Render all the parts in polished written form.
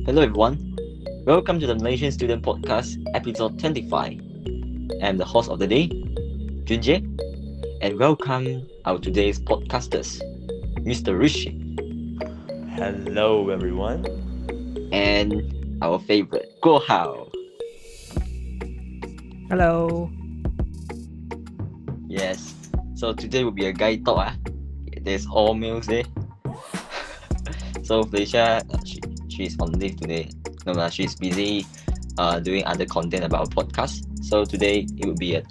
Hello, everyone. Welcome to the Malaysian Student Podcast, episode 25. I'm the host of the day, Junjie, and welcome our today's podcasters, Mr. Rishi, Hello, everyone. and our favorite, Go Hao. Hello. Yes, so today will be a guy talk. There's all males there. So Felicia, she's on leave today. No, she's busy doing other content about our podcast. So today it will be a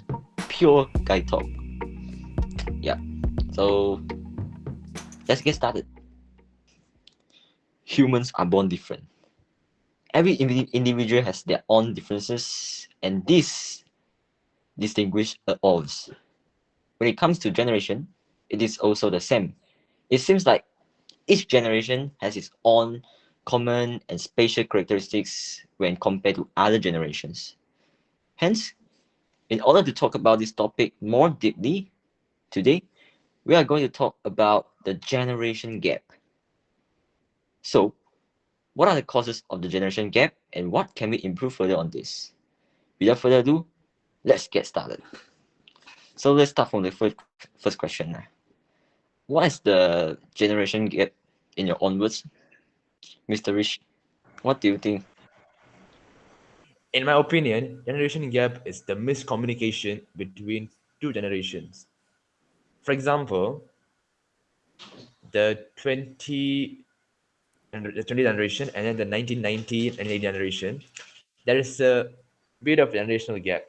pure guy talk. Yeah. So let's get started. Humans are born different. Every individual has their own differences, and this distinguish all of us. When it comes to generation, it is also the same. It seems like each generation has its own common and spatial characteristics when compared to other generations. Hence, in order to talk about this topic more deeply, today we are going to talk about the generation gap. So, what are the causes of the generation gap and what can we improve further on this? Without further ado, let's get started. So let's start from the first question. What is the generation gap in your own words, Mr. Rich? What do you think? In my opinion, generation gap is the miscommunication between two generations. For example, the 20 generation and then the 1990 and 80 generation, there is a bit of generational gap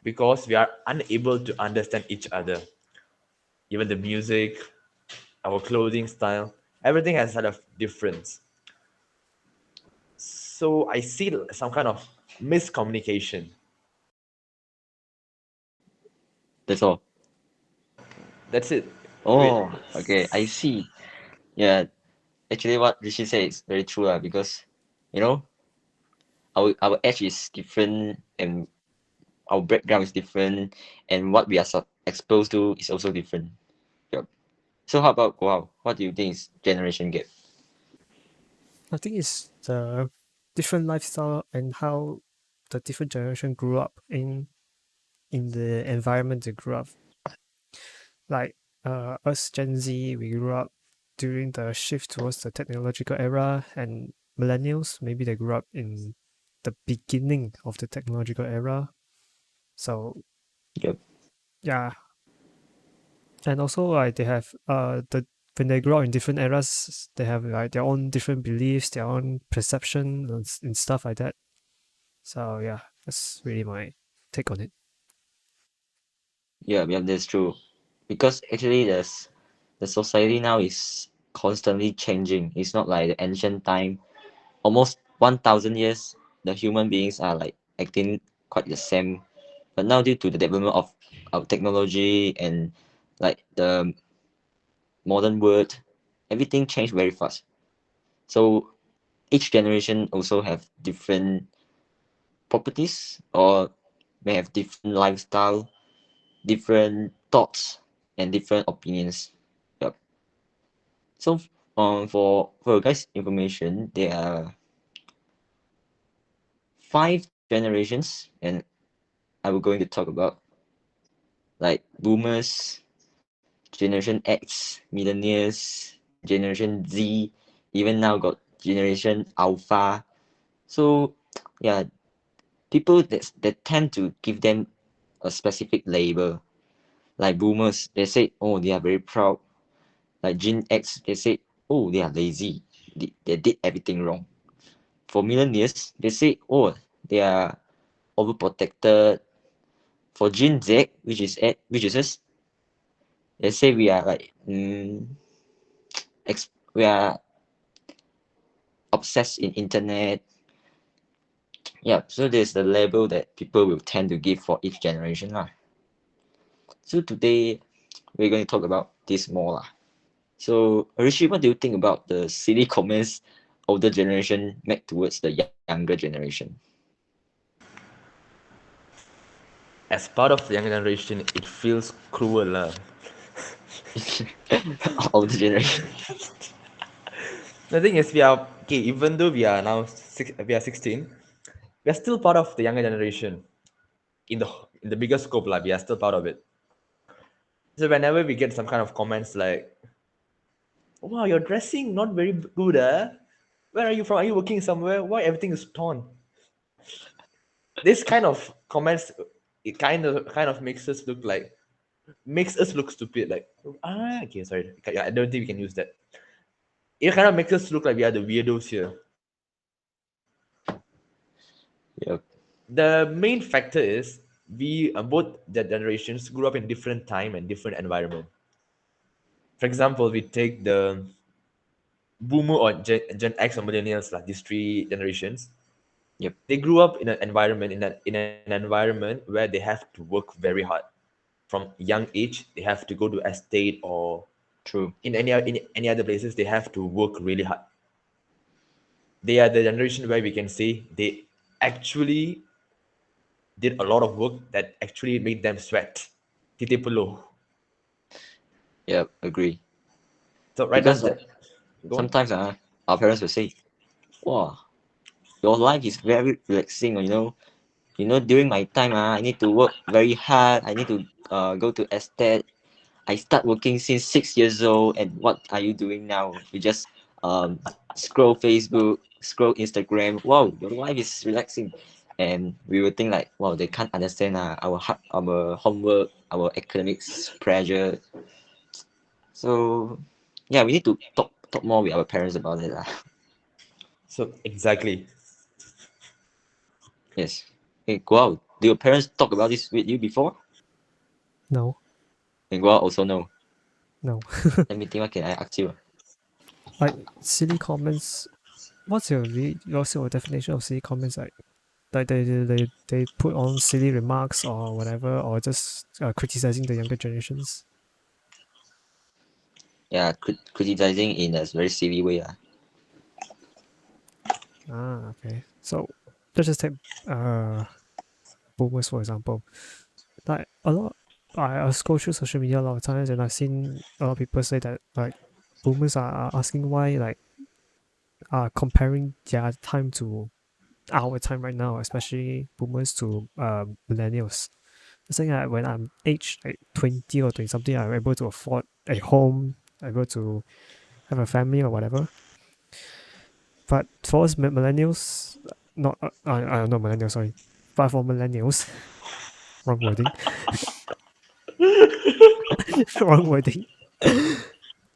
because we are unable to understand each other. Even the music, our clothing style, everything has a lot of difference. So I see some kind of miscommunication. That's all. That's it. Wait. Oh, okay, I see. Yeah, actually, what Rishi said is very true, because you know our age is different and our background is different, and what we are exposed to is also different. Yep. So how about wow? What do you think is generation gap? I think it's the different lifestyle and how the different generation grew up in the environment they grew up. Like us Gen Z, we grew up during the shift towards the technological era, and millennials maybe they grew up in the beginning of the technological era. So Yep. yeah, and also like they have the when they grow up in different eras, they have like their own different beliefs, their own perception and stuff like that. So yeah, that's really my take on it. Yeah, yeah, that's true. Because actually, the society now is constantly changing. It's not like the ancient time. Almost 1,000 years, the human beings are like acting quite the same. But now, due to the development of technology and like the modern world, everything changed very fast. So each generation also have different properties or may have different lifestyle, different thoughts, and different opinions. Yep. So for your guys' information, there are five generations, and I will going to talk about like boomers, generation X, millennials, generation Z, even now got generation alpha. So yeah, people that tend to give them a specific label. Like boomers, they say, oh, they are very proud. Like Gen X, they say, oh, they are lazy. They did everything wrong. For millennials, they say, oh, they are overprotected. For Gen Z, which is us, they say we are like we are obsessed in internet. Yeah, so there's the label that people will tend to give for each generation lah. So today we're going to talk about this more lah. So Rishi, what do you think about the silly comments older generation make towards the younger generation? As part of the younger generation, it feels cruel. Older generation. The thing is, we are okay. Even though we are now we are 16, we are still part of the younger generation in the in the bigger scope. Like we are still part of it. So whenever we get some kind of comments like, "Wow, you're dressing not very good, Where are you from? Are you working somewhere? Why everything is torn?" This kind of comments, it kind of makes us look stupid. Like, okay, sorry, I don't think we can use that. It kind of makes us look like we are the weirdos here. Yep. The main factor is we both the generations grew up in different time and different environment. For example, we take the boomer or Gen X or millennials, like these three generations. Yep. They grew up in an environment in an environment where they have to work very hard. From young age, they have to go to estate or True. in any other places. They have to work really hard. They are the generation where we can say they actually did a lot of work that actually made them sweat. Tite peluh. Yep. Agree. So right now, Because like go on. sometimes our parents will say, "Wow, your life is very relaxing. During my time I need to work very hard. I need to go to estate. I start working since 6 years old. And what are you doing now? You just scroll Facebook, scroll Instagram. Wow, your life is relaxing." And we would think like, wow, they can't understand our homework, our academics pressure. So yeah, we need to talk more with our parents about it lah. So exactly. Yes. Hey, Guao, do your parents talk about this with you before? No, And Guao also no. no. Let me think. What can I ask you? Like silly comments. What's your definition of silly comments? Like they put on silly remarks or whatever, or just criticizing the younger generations. Yeah, criticizing in a very silly way. Okay. So let's just take boomers for example. Like a lot, I scroll through social media a lot of times, and I've seen a lot of people say that like boomers are asking why like comparing their time to our time right now, especially boomers to millennials. I think that when I'm aged like 20 or 20 something, I'm able to afford a home, able to have a family or whatever. But for us millennials, not not millennials, sorry, but for millennials, wrong wording, wrong wording.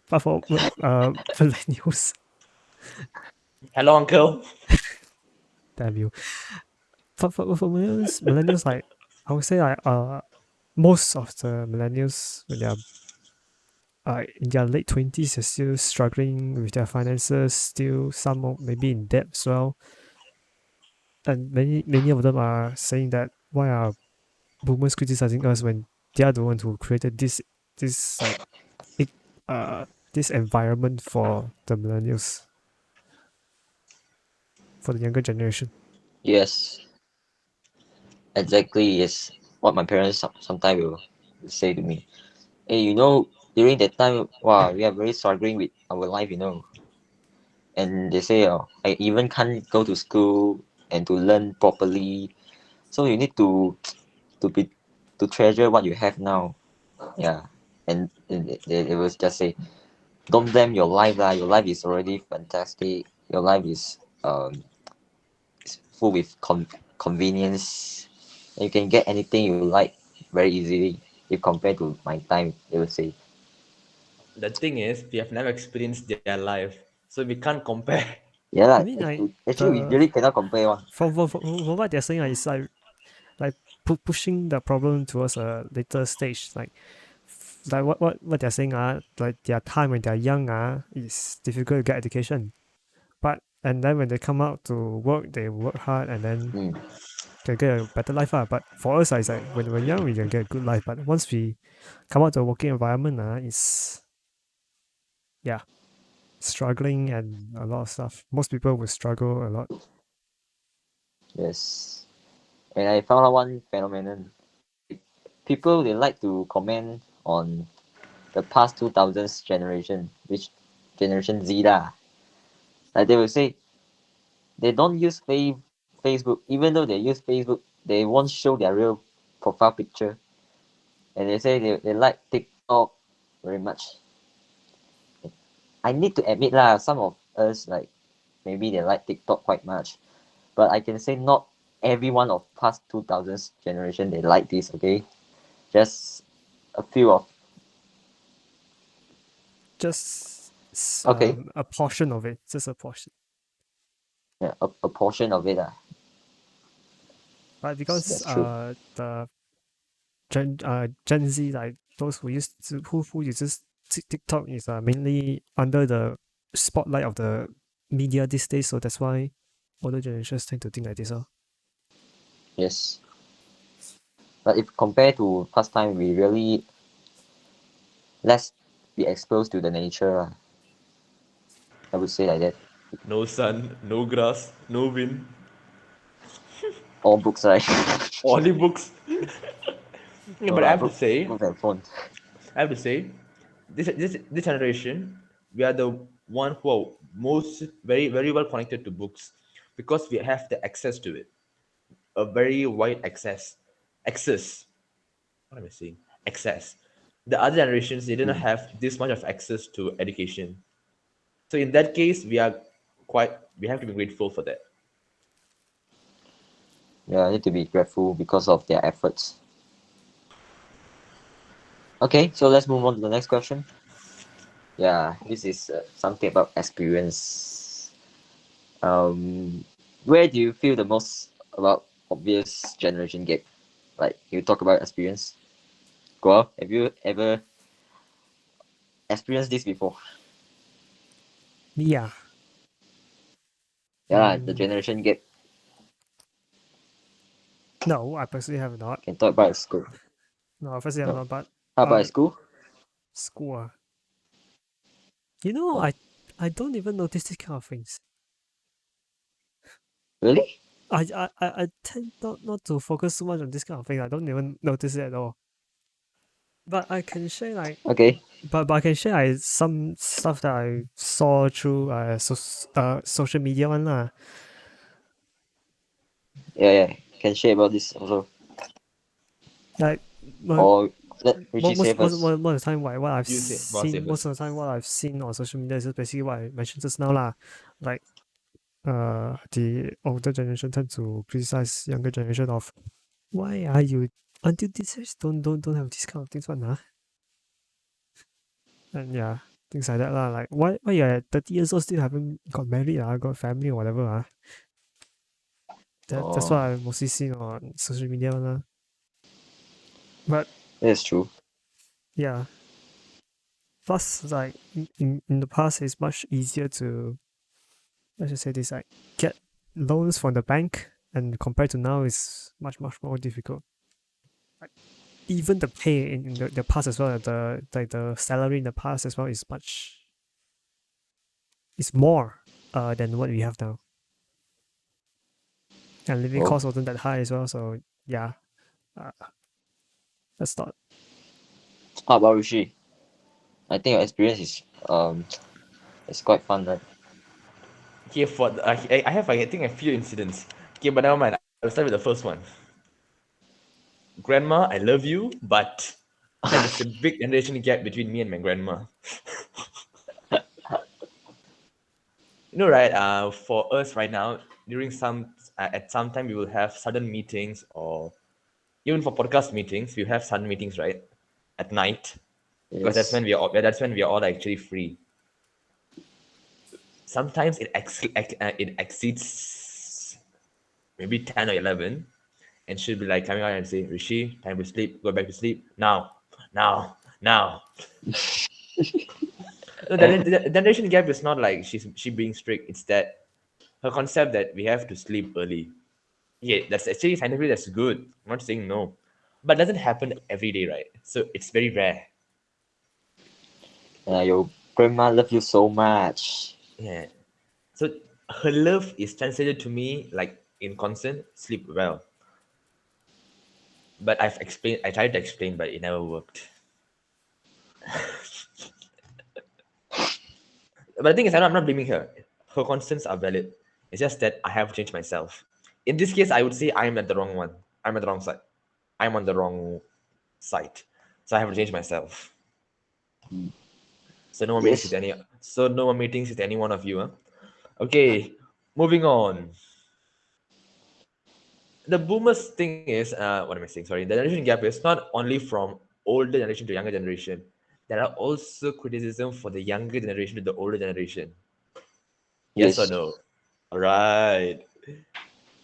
But for millennials, Hello, uncle. damn you. For millennials, like I would say, like most of the millennials when they're in their late 20s are still struggling with their finances, still some maybe in debt as well. And many of them are saying that why are boomers criticizing us when they are the ones who created this like it, uh this environment for the millennials, for the younger generation. Yes, exactly. Yes, what my parents sometimes will say to me. Hey, during that time, wow, we are very struggling with our life. And they say, oh, I even can't go to school and to learn properly. So you need to be to treasure what you have now. Yeah, and they will just say, don't blame your life lah. Your life is already fantastic. Your life is full with convenience. And you can get anything you like very easily if compared to my time. They will say, The thing is, we have never experienced their life, so we can't compare. yeah I lah. mean, Actually, we the really cannot compare one. from what they're saying, is like pushing the problem towards a later stage. Like what they're saying like their time when they're young is difficult to get education. But and then when they come out to work, they work hard and then Mm, can get a better life. But for us, it's like when we're young, we can get a good life. But once we come out to a working environment, it's yeah, struggling and a lot of stuff. Most people will struggle a lot. yes. And I found out one phenomenon. Like people they like to comment on the past 2000s generation, which generation Z lah. Like they will say they don't use Facebook, even though they use Facebook, they won't show their real profile picture, and they say they like TikTok very much. I need to admit lah, some of us like maybe they like TikTok quite much, but I can say not everyone of past 2000s generation they like this. Okay, just a few of Just okay, a portion of it, just a portion. yeah, a portion of it. Right, because That's true. the Gen Z, like those who who uses TikTok is mainly under the spotlight of the media these days, so that's why older generations tend to think like this. Yes, but if compared to past time, we really less be exposed to the nature. I would say like that. No sun, no grass, no wind, All books, right? only books. Yeah, No but I lah, have to say, books and phones. I have to say, this generation, we are the one who are most very well connected to books because we have the access to it, a very wide access. What am I saying? Access. The other generations they didn't Mm. have this much of access to education. So in that case, we have to be grateful for that. Yeah, I need to be grateful because of their efforts. Okay, so let's move on to the next question. Yeah, this is something about experience. Where do you feel the most about obvious generation gap? Like you talk about experience. Go, have you ever experienced this before? Yeah. Yeah, the Mm, generation gap. no, I personally have not. Can talk about school. No, I personally have No. not. But How about school? school. You know, Oh, I don't even notice these kind of things. really? I tend not to focus so much on this kind of thing. I don't even notice it at all. But I can share like, Okay. but I can share like some stuff that I saw through social media one lah. Yeah, yeah. Can share about this also. Like Or let Richie say first. most of the time, what I've You say, boss, say seen, most first. of the time what I've seen on social media is just basically what I mentioned just now lah. Like the older generation tend to criticize younger generation of why are you until this age don't have this kind of things one and yeah, things like that lah. Like why you're at 30 years old still haven't got married got family or whatever that's what Oh, I mostly seen on social media one But that's true. yeah, plus like in the past it's much easier to, let's just say this, like get loans from the bank, and compared to now is much more difficult. Like even the pay in the past as well, the salary in the past as well is more than what we have now, and living Oh, cost wasn't that high as well. So yeah, uh, that's not. how about Rishi? I think your experience is it's quite fun, right? Okay, I have I think a few incidents. Okay, but never mind. I'll start with the first one. Grandma, I love you, but there's a big generation gap between me and my grandma. You know, right? For us right now, during at some time we will have sudden meetings, or even for podcast meetings, we have sudden meetings, right? At night, because Yes. that's when we are all actually free. Sometimes it exceeds maybe 10 or 11, and she'll be like coming out and say, Rishi, time to sleep, go back to sleep now, now. No, the generation gap is not like she being strict. It's that her concept that we have to sleep early. Yeah, that's actually scientifically that's good. I'm not saying no, but it doesn't happen every day, right? So it's very rare. Your grandma love you so much. Yeah. So her love is translated to me like in constant sleep well. But I tried to explain, but it never worked. But the thing is, I'm not blaming her. her concerns are valid. It's just that I have changed myself. In this case, I would say I'm at the wrong one. I'm at the wrong side. I'm on the wrong side. So I have to change myself. So no more meetings with Yes. any. So no more meetings with any one of you. Huh? Okay, moving on. The boomers thing is, what am I saying? Sorry, the generation gap is not only from older generation to younger generation. There are also criticism for the younger generation to the older generation. Yes or Yes. no? All right.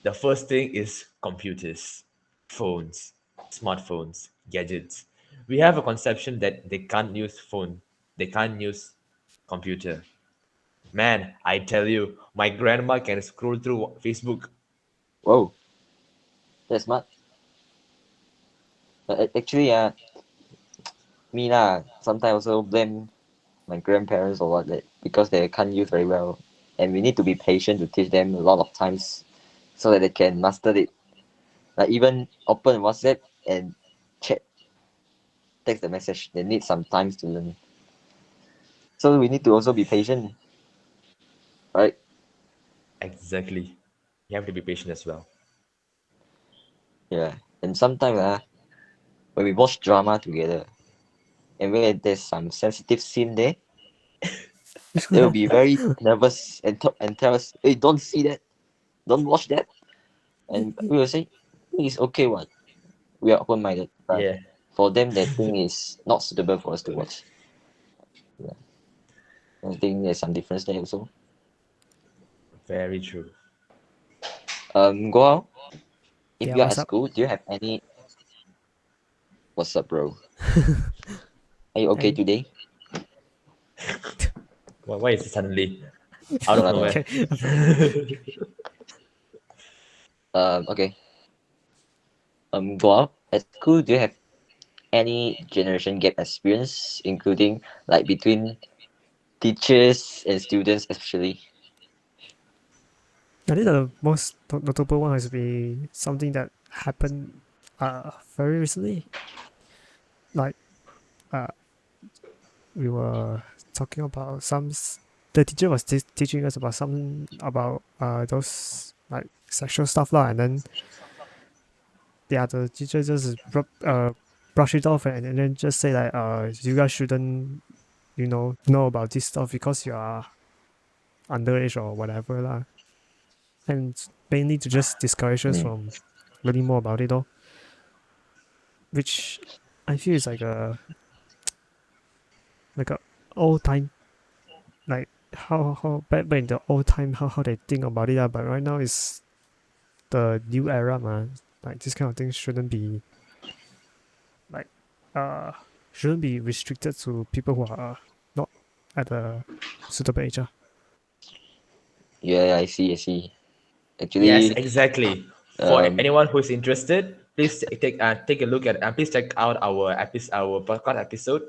The first thing is computers, phones, smartphones, gadgets. We have a conception that they can't use phone, they can't use computer. Man, I tell you, my grandma can scroll through Facebook. Whoa, that's smart. Actually, me lah. Sometimes also blame my grandparents or what that because they can't use very well, and we need to be patient to teach them a lot of times, so that they can master it. Like even open WhatsApp and chat, text the message. They need some time to learn. So we need to also be patient, right? Exactly. You have to be patient as well. Yeah. And sometimes when we watch drama together, and when there's some sensitive scene there, they will be very nervous and and tell us, "Hey, don't see that, don't watch that." And we will say, "It's okay, what? We are open-minded." But Yeah, for them, that thing is not suitable for us to watch. Yeah. I think there's some difference there also. very true. Go out. If Yeah, you are what's at up? school, do you have any? What's up, bro? Are you okay And today? Why is it suddenly out No of lah, no lah. nowhere? okay, Okay. Go out. At school, do you have any generation gap experience, including like between teachers and students, especially? I think the most notable one has been something that happened very recently. Like uh, we were talking about the teacher was teaching us about some about those like sexual stuff lah, and then the other teacher just brush it off and then just say like you guys shouldn't know about this stuff because you are underage or whatever lah, and mainly to just discourage us Mm. from learning more about it all, which I feel is like a old time, like how back in the old time how they think about it, but right now is the new era, man. Like this kind of things like uh shouldn't be restricted to people who are not at a suitable age. Yeah, I see, I see. Yes, Actually, exactly. For um, anyone who is interested, please take a look at and please check out our podcast episode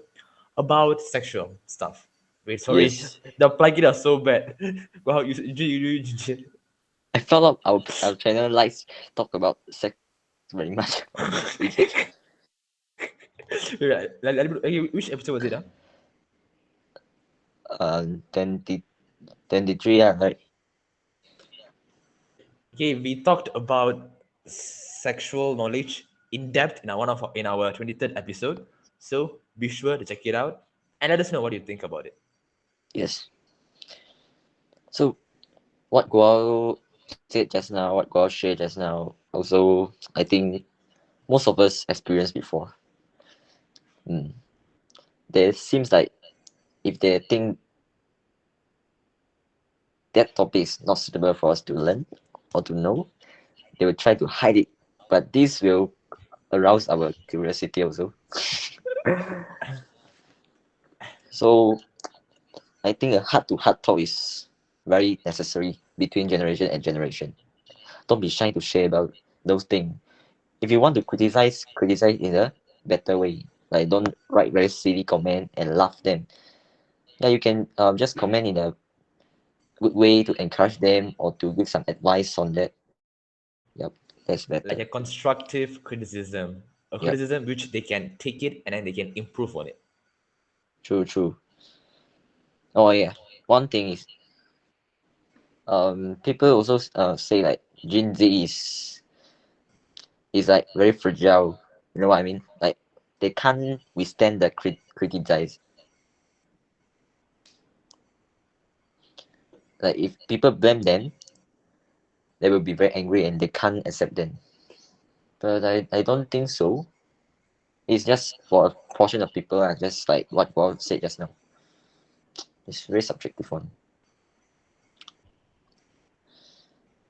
about sexual stuff. Wait, sorry, yes, the plugin is so bad. Wow, you I felt like our channel likes talk about sex very much. Okay. Right, which episode was it? Huh? 20, 23, yeah, right. Okay, we talked about sexual knowledge in depth in our 23rd episode. So be sure to check it out and let us know what you think about it. Yes. So what Guao said just now, what Guao shared just now, also I think most of us experienced before. Mm. There seems like if they think that topic is not suitable for us to learn or to know, they will try to hide it. But this will arouse our curiosity also. So I think a heart to heart talk is very necessary between generation and generation. Don't be shy to share about those things. If you want to criticize in a better way. Like don't write very silly comment and laugh them. Yeah, you can just comment in a good way to encourage them or to give some advice on that. Yep, that's better. Like a constructive criticism, a Yep, criticism which they can take it and then they can improve on it. true, true. Oh yeah, one thing is People also say like Gen Z is like very fragile. You know what I mean? Like they can't withstand the criticize. Like if people blame them, they will be very angry and they can't accept them. But I don't think so. It's just for a portion of people, just like what Bob said just now. It's very subjective one.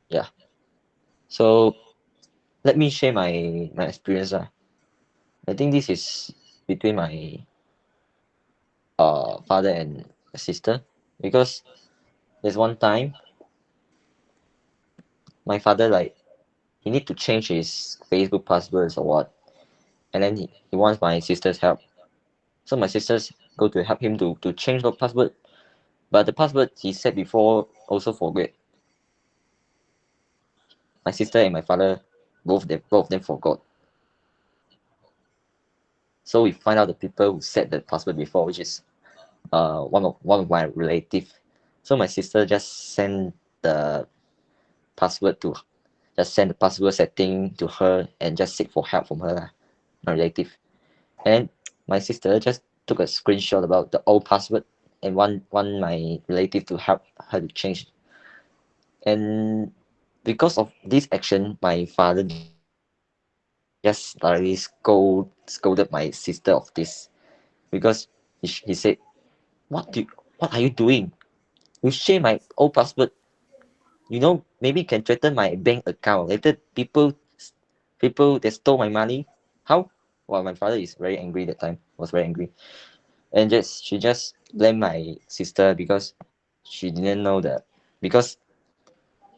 Yeah. So let me share my experience. I think this is between my father and sister, because there's one time my father like he need to change his Facebook passwords or what, and then he wants my sister's help. So my sisters go to help him to change the password, but the password he said before also forget. My sister and my father both of them forgot. So we find out the people who set the password before, which is one of my relative. So my sister just the password to send the password setting to her and just seek for help from her lah, my relative. And my sister just took a screenshot about the old password and want my relative to help her to change. And because of this action, my father just scolded my sister of this, because he said, what are you doing? You share my old password. Maybe can threaten my bank account. Later people that stole my money. How? Well, my father is very angry that time. Was very angry, and she just blamed my sister because she didn't know that, because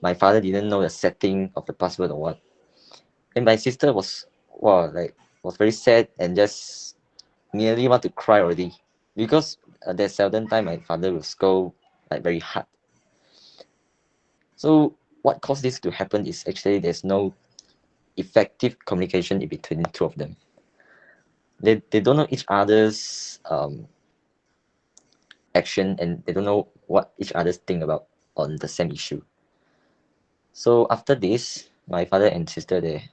my father didn't know the setting of the password or what. And my sister was, wow, like was very sad and just nearly want to cry already, because there's seldom time my father will scold like very hard. So what caused this to happen is actually there's no effective communication in between the two of them. They don't know each other's action, and they don't know what each other's think about on the same issue. So after this, my father and sister, they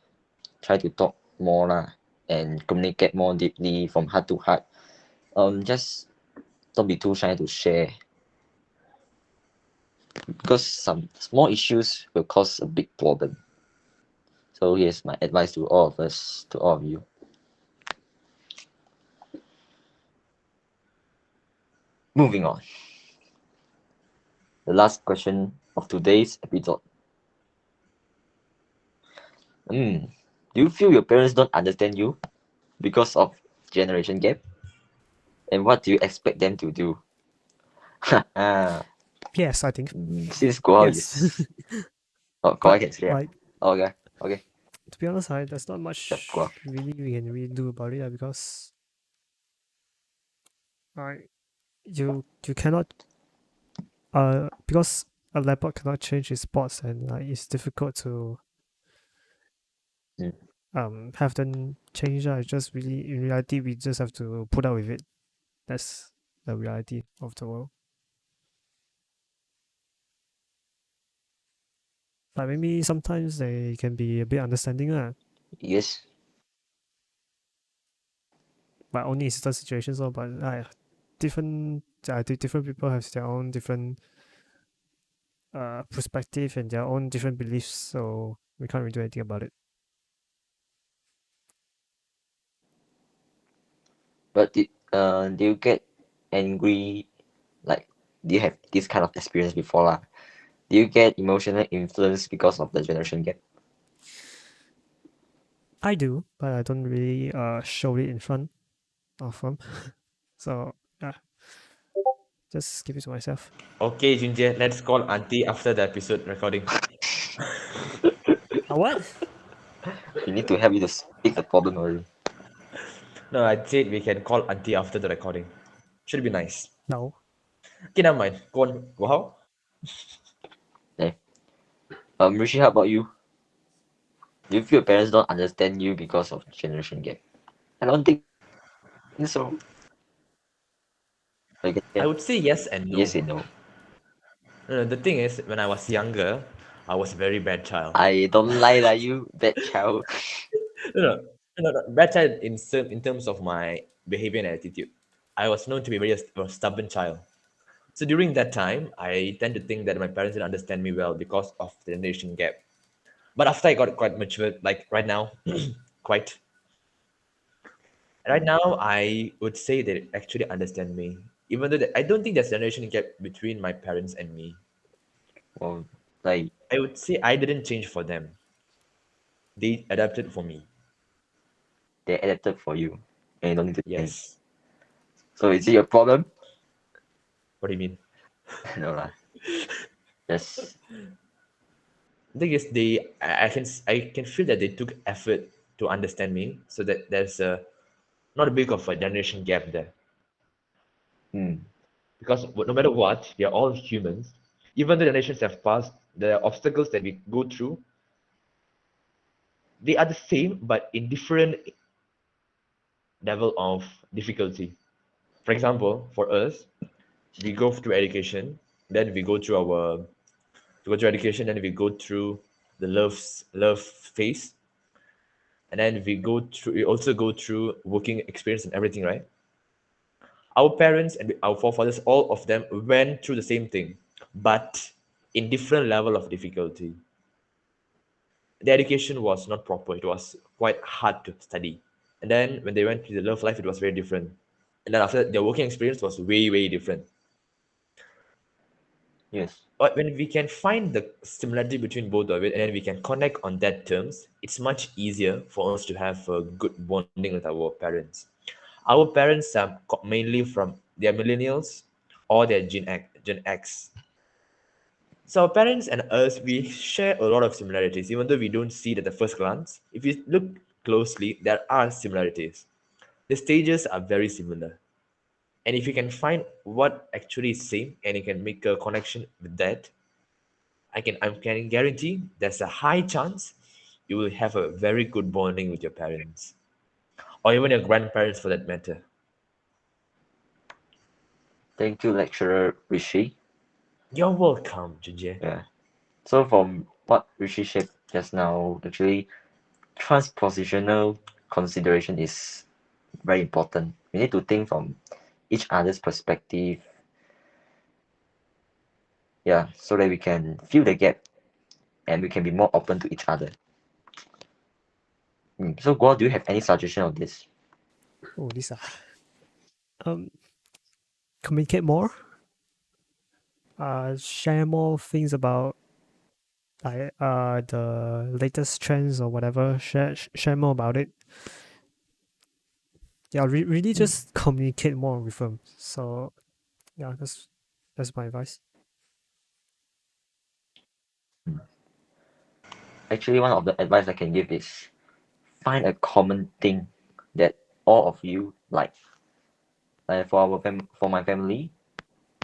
try to talk more lah, and communicate more deeply from heart to heart. Just don't be too shy to share, because some small issues will cause a big problem. So here's my advice to all of us, to all of you. Moving on. The last question of today's episode. Do you feel your parents don't understand you because of generation gap? And what do you expect them to do? Ah, Yes, I think. since Goa Yes. is... Oh, Goa But can say. like, Okay, okay. to be honest, there's not Yep, Goa. much really we can really do about it because like you cannot because a laptop cannot change its spots, and like it's difficult to Mm. have them change. It's just really, in reality, we just have to put up with it. That's the reality of the world. But maybe sometimes they can be a bit understanding, Yes, but only in certain situations. But different people have their own different perspective and their own different beliefs, so we can't really do anything about it. but do you get angry? Like, do you have this kind of experience before lah? Do you get emotional influence because of the generation gap? I do, but I don't really show it in front of them. So yeah, just keep it to myself. Okay, Junjie, let's call Auntie after the episode recording. What? You need to help you to fix the problem already. No, I said we can call Auntie after the recording. Should be nice. No. Okay, never mind. Go on. Go how? Okay. Rishi, how about you? Do you feel your parents don't understand you because of generation gap? I don't think so. You can say I would say yes and yes no. and no. The thing is, when I was younger, I was a very bad child. I don't lie lah, you bad child. No, no, bad child in terms of my behavior and attitude. I was known to be a stubborn child. So during that time, I tend to think that my parents didn't understand me well because of the generation gap. But after I got quite mature, like right now, quite right now, I would say they actually understand me. Even though I don't think there's a generation gap between my parents and me. Well, like I would say I didn't change for them. They adapted for me. they adapted for you, and you don't need to change. Yes. So is it your problem? What do you mean? No lah. Just The thing is, I can feel that they took effort to understand me, so that there's a not a big of a generation gap there. hmm, Because no matter what, we are all humans. Even though the nations have passed, the obstacles that we go through, they are the same, but in different level of difficulty. For example, for us, we go through education, then we go through education, then we go through the love phase, and then we also go through working experience and everything, right? Our parents and our forefathers, all of them went through the same thing, but in different level of difficulty. The education was not proper, it was quite hard to study. And then when they went to the love life, it was very different. And then after that, their working experience was way different. yes. But when we can find the similarity between both of it, and then we can connect on that terms, it's much easier for us to have a good bonding with our parents. Our parents are mainly from they're millennials or they're Gen X. So our parents and us, we share a lot of similarities, even though we don't see it at the first glance. If you look closely, there are similarities. The stages are very similar. And if you can find what actually is same and you can make a connection with that, I can guarantee there's a high chance you will have a very good bonding with your parents or even your grandparents for that matter. Thank you, lecturer Rishi. You're welcome, Junjie. Yeah. So from what Rishi shared just now, actually transpositional consideration is very important. We need to think from each other's perspective. Yeah, so that we can fill the gap and we can be more open to each other. So Guo, do you have any suggestion on this? Oh, Lisa. Communicate more. Share more things about like the latest trends or whatever. Share more about it. Yeah, really just communicate more with them. So yeah, that's my advice. Actually, one of the advice I can give is find a common thing that all of you like. Like for my family,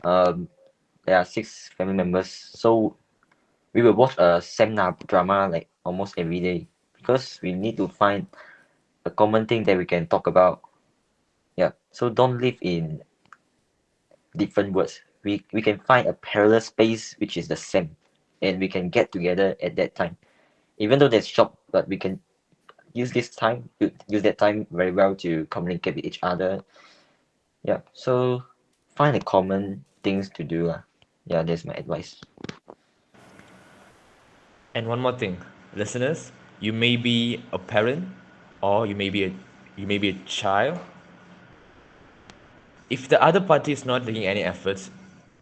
there are 6 family members, so we will watch a seminar drama like almost every day because we need to find a common thing that we can talk about. Yeah, so don't live in different words. We can find a parallel space which is the same, and we can get together at that time. Even though that's short, but we can use that time very well to communicate with each other. Yeah, so find a common things to do lah. Yeah, that's my advice. And one more thing, listeners, you may be a parent or you may be a child. If the other party is not taking any efforts,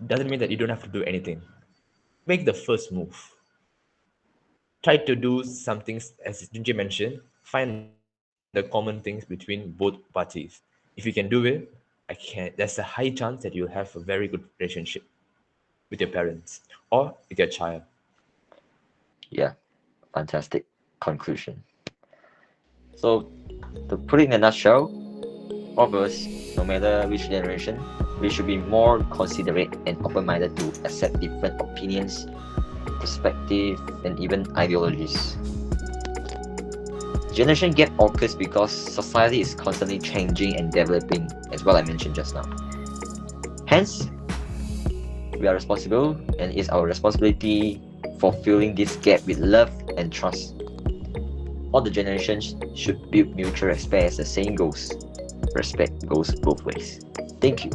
doesn't mean that you don't have to do anything. Make the first move. Try to do some things, as Junji mentioned, find the common things between both parties. If you can do it, there's a high chance that you'll have a very good relationship with your parents or with your child. Yeah, fantastic conclusion. So, to put it in a nutshell, all of us, no matter which generation, we should be more considerate and open-minded to accept different opinions, perspective, and even ideologies. Generation gap occurs because society is constantly changing and developing, as well I mentioned just now. Hence, we we are responsible, and it's our responsibility for filling this gap with love and trust. All the generations should build mutual respect, as the saying goes. Respect goes both ways. Thank you.